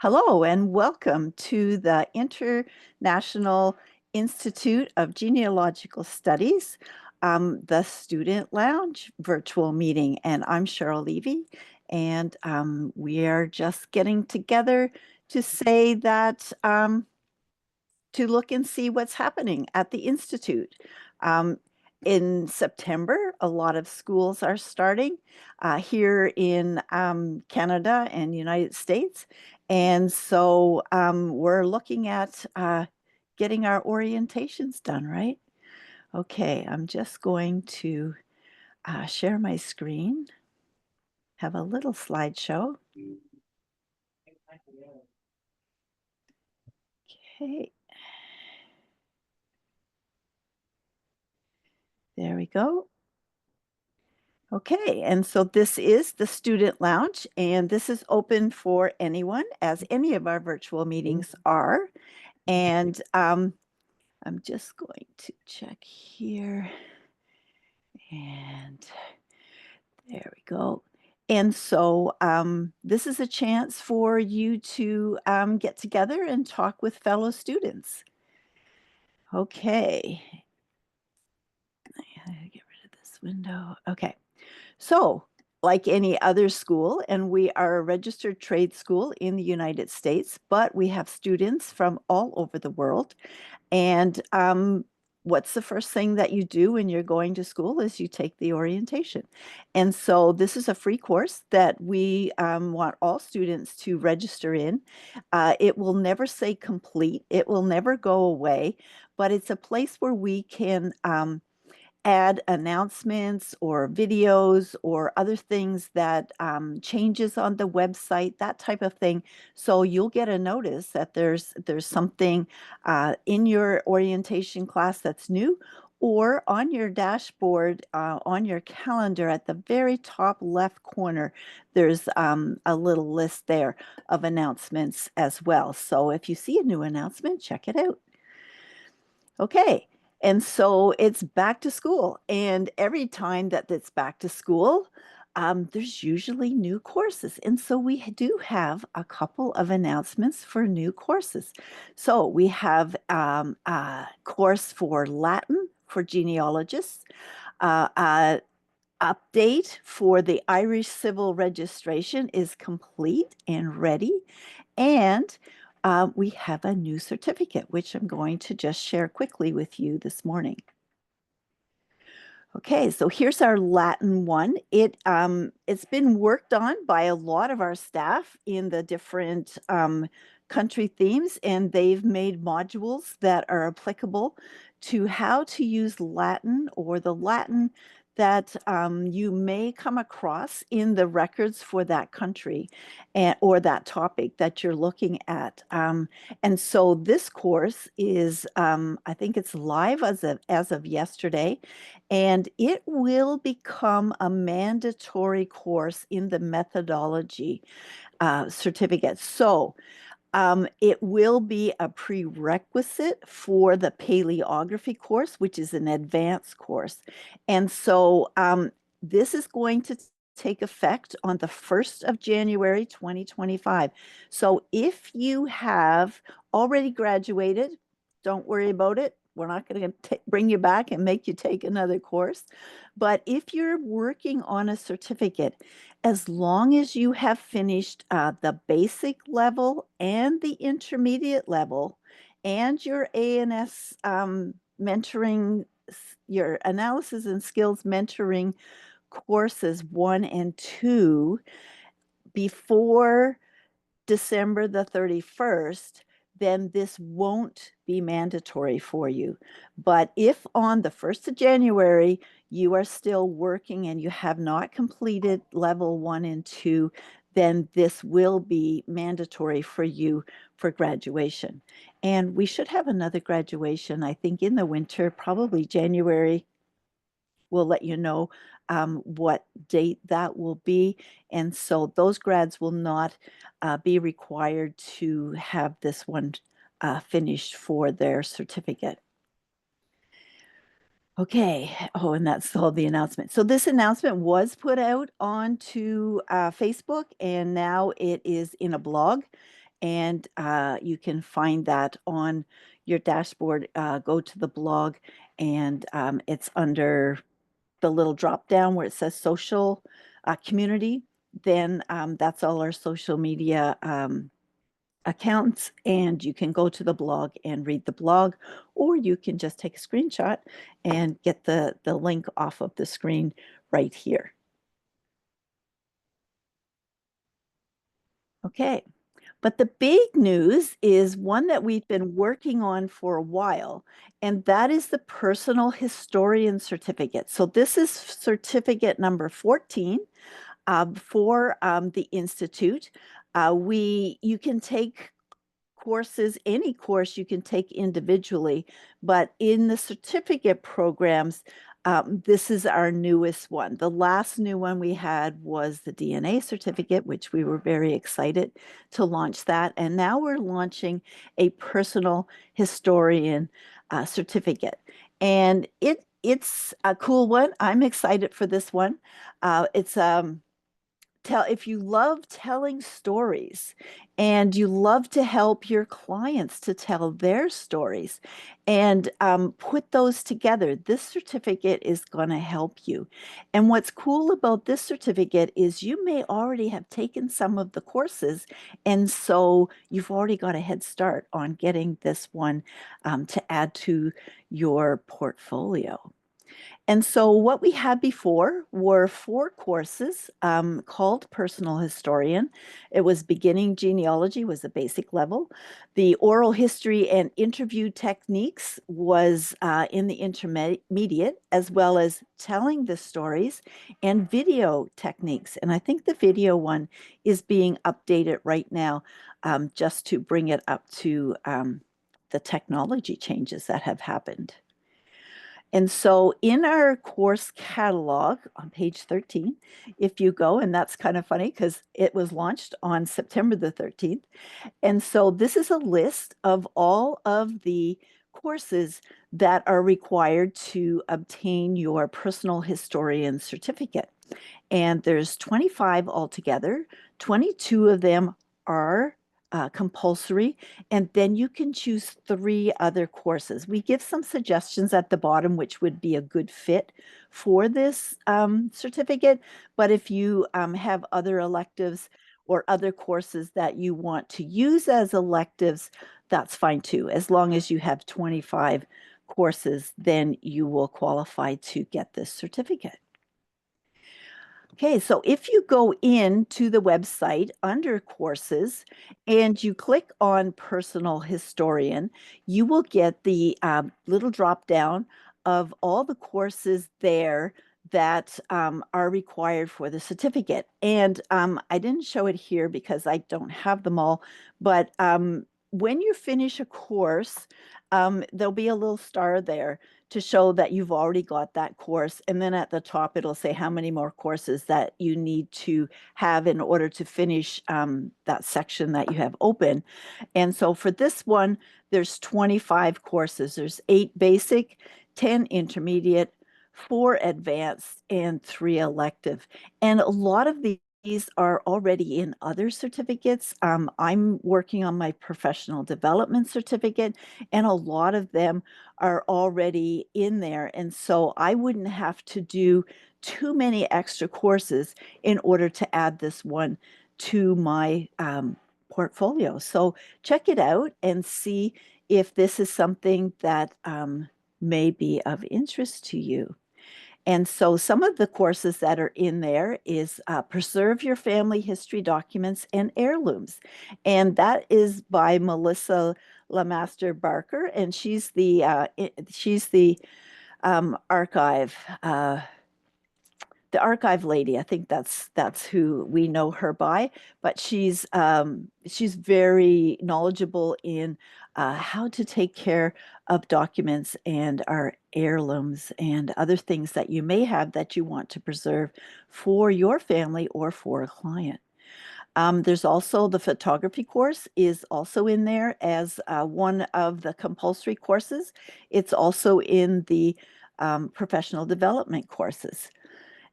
Hello and welcome to the International Institute of Genealogical Studies, the Student Lounge virtual meeting. And I'm Cheryl Levy, and we are just getting together to say that to look and see what's happening at the Institute. Um, in September, a lot of schools are starting here in Canada and United States. And so we're looking at getting our orientations done, right? Okay, I'm just going to share my screen, have a little slideshow. Okay, there we go. Okay, and so this is the student lounge, and this is open for anyone, as any of our virtual meetings are. And I'm just going to check here, and there we go. And so this is a chance for you to get together and talk with fellow students. Okay, I gotta get rid of this window. Okay. So, like any other school, and we are a registered trade school in the United States, but we have students from all over the world. And what's the first thing that you do when you're going to school is you take the orientation. And so this is a free course that we want all students to register in. It will never say complete, it will never go away, but it's a place where we can add announcements or videos or other things that changes on the website, that type of thing. So you'll get a notice that there's something in your orientation class that's new, or on your dashboard, on your calendar at the very top left corner, there's a little list there of announcements as well. So if you see a new announcement, check it out. Okay. And so it's back to school. And every time that it's back to school, there's usually new courses. And so we do have a couple of announcements for new courses. So we have a course for Latin for genealogists, a update for the Irish civil registration is complete and ready. And we have a new certificate, which I'm going to just share quickly with you this morning. Okay, so here's our Latin one. It's been worked on by a lot of our staff in the different country themes, and they've made modules that are applicable to how to use Latin or the Latin that you may come across in the records for that country or that topic that you're looking at. And so this course is, I think it's live as of yesterday, and it will become a mandatory course in the methodology certificate. So it will be a prerequisite for the paleography course, which is an advanced course. And so this is going to take effect on the 1st of January 2025. So if you have already graduated, don't worry about it. We're not going to bring you back and make you take another course. But if you're working on a certificate, as long as you have finished the basic level and the intermediate level and your ANS mentoring, your analysis and skills mentoring courses 1 and 2 before December the 31st, then this won't be mandatory for you. But if on the 1st of January you are still working and you have not completed level 1 and 2, then this will be mandatory for you for graduation. And we should have another graduation, I think, in the winter, probably January. We'll let you know what date that will be. And so those grads will not be required to have this one finished for their certificate. Okay. Oh, and that's all the announcement. So this announcement was put out onto Facebook, and now it is in a blog. and you can find that on your dashboard. Go to the blog, and it's under the little drop down where it says social community. Then that's all our social media accounts, and you can go to the blog and read the blog, or you can just take a screenshot and get the link off of the screen right here. Okay. But the big news is one that we've been working on for a while, and that is the Personal Historian Certificate. So this is certificate number 14 for the Institute. You can take courses, any course you can take individually, but in the certificate programs, this is our newest one. The last new one we had was the DNA certificate, which we were very excited to launch that. And now we're launching a personal historian certificate. And it's a cool one. I'm excited for this one. It's if you love telling stories and you love to help your clients to tell their stories and put those together, this certificate is going to help you. And what's cool about this certificate is you may already have taken some of the courses, and so you've already got a head start on getting this one to add to your portfolio. And so what we had before were 4 courses called Personal Historian. It was beginning genealogy was the basic level. The oral history and interview techniques was in the intermediate, as well as telling the stories and video techniques. And I think the video one is being updated right now just to bring it up to the technology changes that have happened. And so in our course catalog on page 13, if you go, and that's kind of funny because it was launched on September the 13th. And so this is a list of all of the courses that are required to obtain your personal historian certificate. And there's 25 altogether. 22 of them are compulsory, and then you can choose 3 other courses. We give some suggestions at the bottom, which would be a good fit for this certificate. But if you have other electives or other courses that you want to use as electives, that's fine too. As long as you have 25 courses, then you will qualify to get this certificate. Okay, so if you go into the website under courses and you click on personal historian, you will get the little drop down of all the courses there that are required for the certificate. And I didn't show it here because I don't have them all, but when you finish a course, there'll be a little star there to show that you've already got that course. And then at the top, it'll say how many more courses that you need to have in order to finish that section that you have open. And so for this one, there's 25 courses. There's 8 basic, 10 intermediate, 4 advanced, and 3 elective. And a lot of these are already in other certificates. I'm working on my professional development certificate, and a lot of them are already in there. And so I wouldn't have to do too many extra courses in order to add this one to my portfolio. So check it out and see if this is something that may be of interest to you. And so some of the courses that are in there is Preserve Your Family History Documents and Heirlooms. And that is by Melissa Lamaster Barker, and she's the archive the archive lady. I think that's who we know her by, but she's very knowledgeable in how to take care of documents and our heirlooms and other things that you may have that you want to preserve for your family or for a client. There's also the photography course is also in there as one of the compulsory courses. It's also in the professional development courses.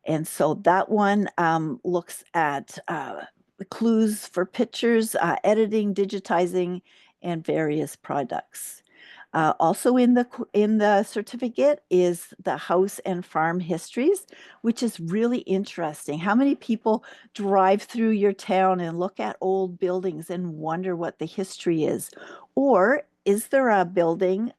And so that one looks at clues for pictures, editing, digitizing, and various products. Also in the certificate is the house and farm histories, which is really interesting. How many people drive through your town and look at old buildings and wonder what the history is? Or is there a building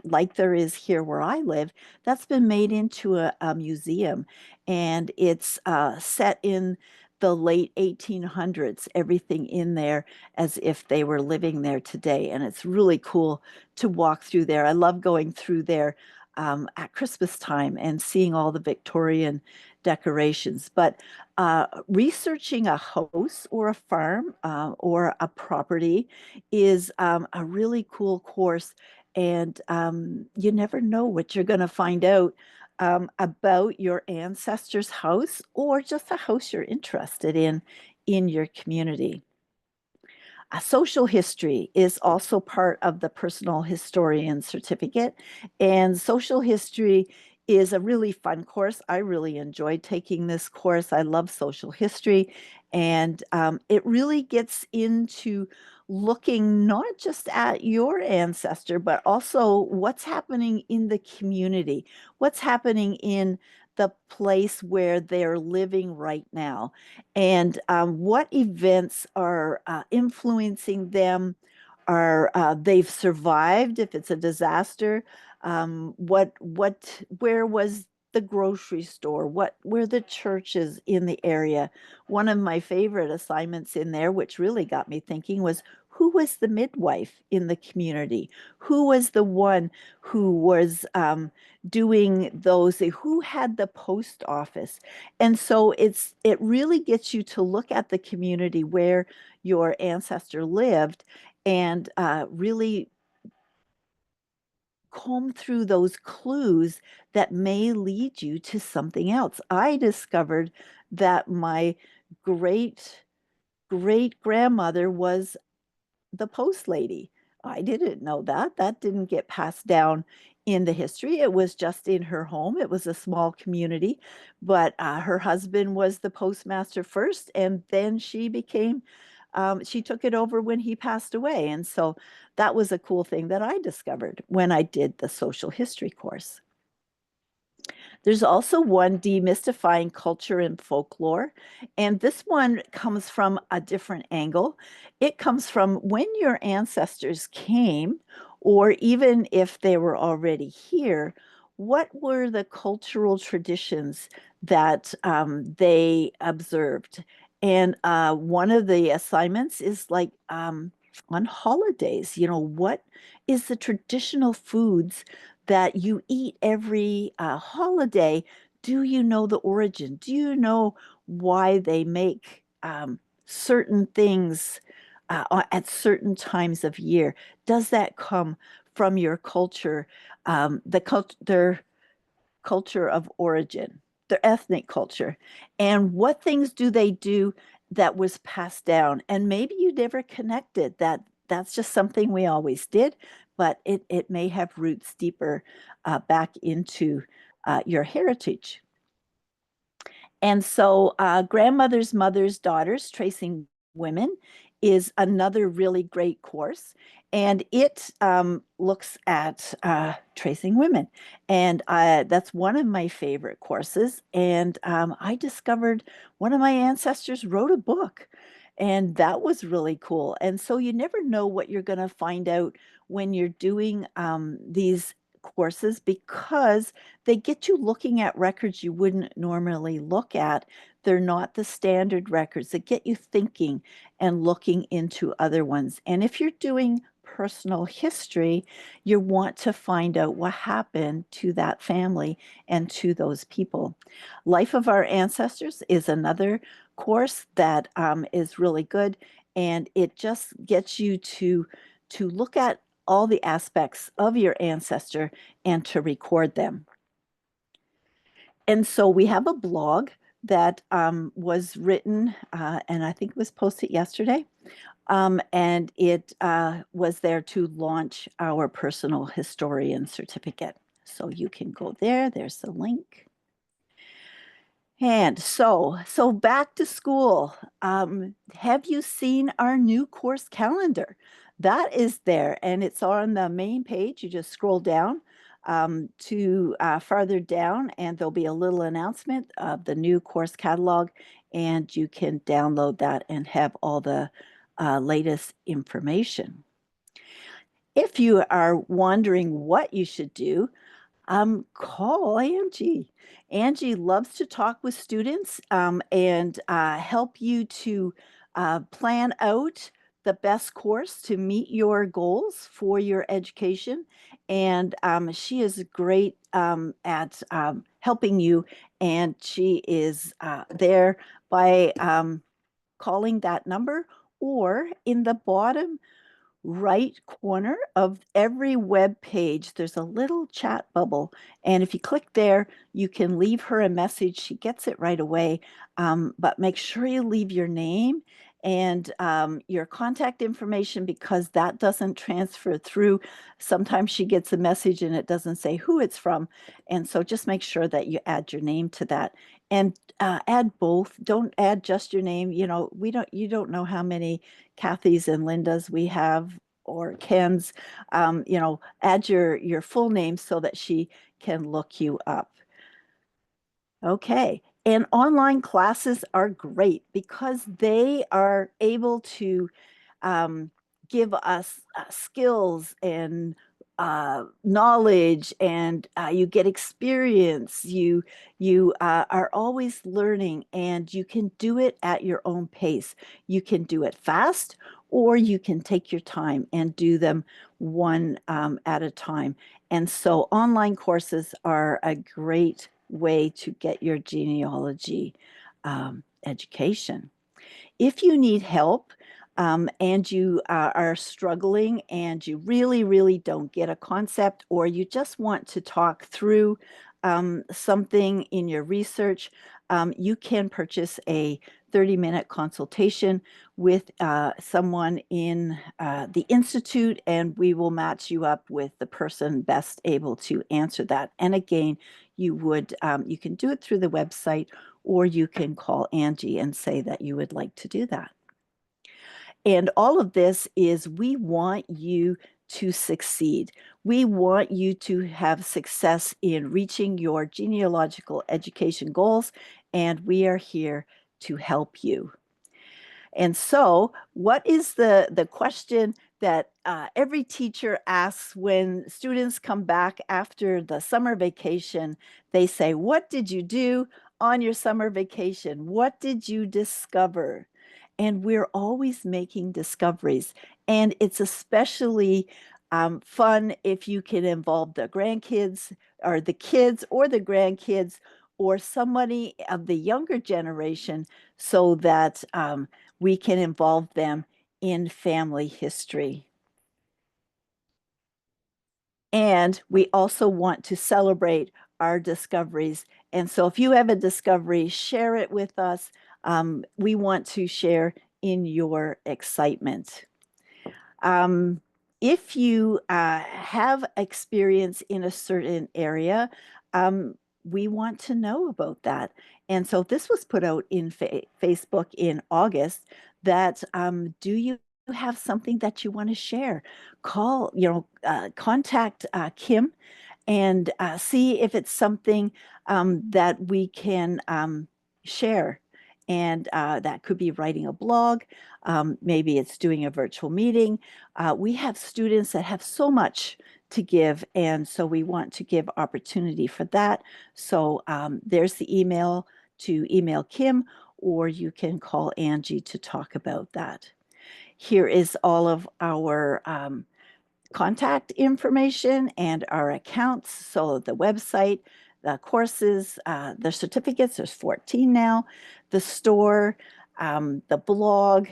like there is here where I live that's been made into a museum, and it's set in the late 1800s, everything in there as if they were living there today. And it's really cool to walk through there. I love going through there at Christmas time and seeing all the Victorian decorations. But researching a house or a farm or a property is a really cool course. And you never know what you're going to find out about your ancestors' house or just a house you're interested in your community. A social history is also part of the personal historian certificate, and social history is a really fun course. I really enjoyed taking this course. I love social history, and it really gets into looking not just at your ancestor, but also what's happening in the community, what's happening in the place where they're living right now, and what events are influencing them. Are they've survived if it's a disaster? Where was the grocery store? What were the churches in the area? One of my favorite assignments in there, which really got me thinking, was who was the midwife in the community? Who was the one who was doing those? Who had the post office? And so it really gets you to look at the community where your ancestor lived and really comb through those clues that may lead you to something else. I discovered that my great great grandmother was the post lady. I didn't know that. That didn't get passed down in the history. It was just in her home. It was a small community, but her husband was the postmaster first, and then she took it over when he passed away. And so that was a cool thing that I discovered when I did the social history course. There's also one, demystifying culture and folklore. And this one comes from a different angle. It comes from when your ancestors came, or even if they were already here, what were the cultural traditions that they observed? And one of the assignments is like on holidays, what is the traditional foods that you eat every holiday? Do you know the origin? Do you know why they make certain things at certain times of year? Does that come from your culture, their culture of origin, their ethnic culture? And what things do they do that was passed down? And maybe you never connected that that's just something we always did, but it may have roots deeper back into your heritage. And so, Grandmothers, Mothers, Daughters, Tracing Women is another really great course. And it looks at tracing women. And that's one of my favorite courses. And I discovered one of my ancestors wrote a book. And that was really cool. And so you never know what you're going to find out when you're doing these courses, because they get you looking at records you wouldn't normally look at. They're not the standard records. That get you thinking and looking into other ones. And if you're doing personal history, you want to find out what happened to that family and to those people. Life of Our Ancestors is another course that is really good, and it just gets you to look at all the aspects of your ancestor and to record them. And so we have a blog that was written, and I think it was posted yesterday. And it was there to launch our personal historian certificate. So you can go there. There's the link. And so back to school. Have you seen our new course calendar? That is there, and it's on the main page. You just scroll down to farther down, and there'll be a little announcement of the new course catalog, and you can download that and have all the latest information. If you are wondering what you should do, call Angie. Angie loves to talk with students and help you to plan out the best course to meet your goals for your education. And she is great at helping you, and she is there by calling that number or in the bottom right corner of every web page, there's a little chat bubble. And if you click there, you can leave her a message. She gets it right away. But make sure you leave your name and your contact information because that doesn't transfer through. Sometimes she gets a message and it doesn't say who it's from. And so just make sure that you add your name to that. And add both. Don't add just your name. You don't know how many Kathy's and Linda's we have or Ken's, add your full name so that she can look you up. Okay. And online classes are great because they are able to give us skills and knowledge, and you get experience. You are always learning, and you can do it at your own pace. You can do it fast, or you can take your time and do them one at a time. And so online courses are a great way to get your genealogy education. If you need help and you are struggling and you really, really don't get a concept, or you just want to talk through something in your research, you can purchase a 30-minute consultation with someone in the Institute, and we will match you up with the person best able to answer that. And again, you can do it through the website, or you can call Angie and say that you would like to do that. And all of this is we want you to succeed. We want you to have success in reaching your genealogical education goals, and we are here to help you. And so, what is the question that every teacher asks when students come back after the summer vacation? They say, "What did you do on your summer vacation? What did you discover?" And we're always making discoveries, and it's especially fun if you can involve the grandkids or the kids or the grandkids or somebody of the younger generation so that we can involve them in family history. And we also want to celebrate our discoveries. And so if you have a discovery, share it with us. We want to share in your excitement. Um, if you have experience in a certain area, we want to know about that. And so this was put out in Facebook in August that do you have something that you want to share? Contact Kim and see if it's something that we can share. And that could be writing a blog. Maybe it's doing a virtual meeting. We have students that have so much to give, and so we want to give opportunity for that. So there's the email to email Kim, or you can call Angie to talk about that. Here is all of our contact information and our accounts. So the website, the courses, the certificates, there's 14 now, the store, the blog,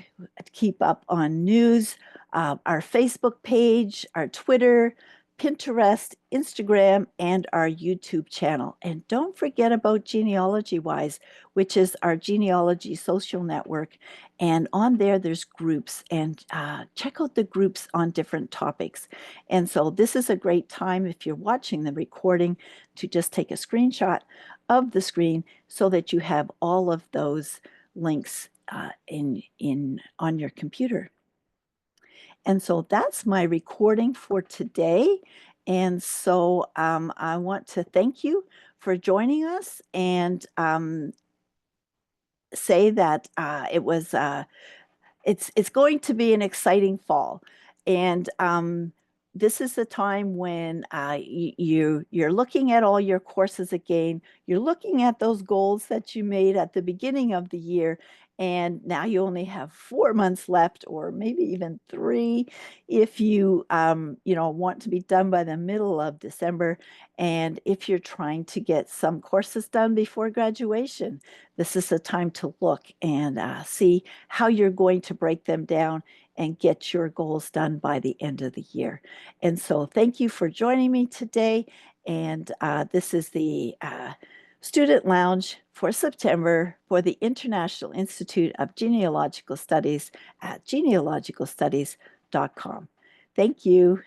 keep up on news, our Facebook page, our Twitter, Pinterest, Instagram, and our YouTube channel. And don't forget about Genealogy Wise, which is our genealogy social network. And on there, there's groups, and check out the groups on different topics. And so this is a great time if you're watching the recording to just take a screenshot of the screen so that you have all of those links in on your computer. And so that's my recording for today. And so I want to thank you for joining us and say that it's going to be an exciting fall, and this is the time when you're looking at all your courses again. You're looking at those goals that you made at the beginning of the year, and now you only have 4 months left, or maybe even 3, if you want to be done by the middle of December. And if you're trying to get some courses done before graduation, this is the time to look and see how you're going to break them down and get your goals done by the end of the year. And so thank you for joining me today. And this is the Student Lounge for September for the International Institute of Genealogical Studies at genealogicalstudies.com. Thank you.